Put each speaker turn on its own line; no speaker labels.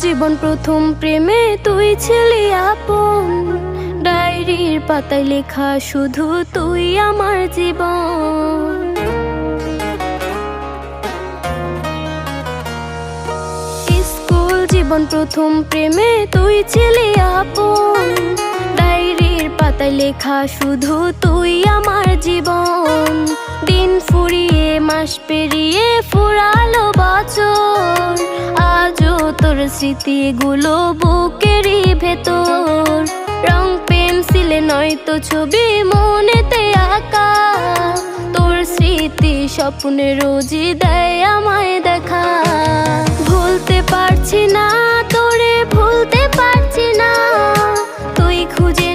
জীবন প্রথম প্রেমে তুই ছিলি আপন, ডায়েরির পাতায় লেখা শুধু তুই আমার জীবন। স্কুল জীবন প্রথম প্রেমে তুই ছিলি আপন, ডায়েরির পাতায় লেখা শুধু তুই আমার জীবন। দিন ফুরিয়ে মাস পেরিয়ে ফুরালো বছর, আজও তোর স্মৃতিগুলো বুকেরই ভেতর। রং পেন্সিলে নয়তো ছবি মনেতে আঁকা, তোর স্মৃতি স্বপ্নে রোজই দেয় আমায় দেখা। ভুলতে পারছি না তোরে, ভুলতে পারছি না, তুই খুঁজে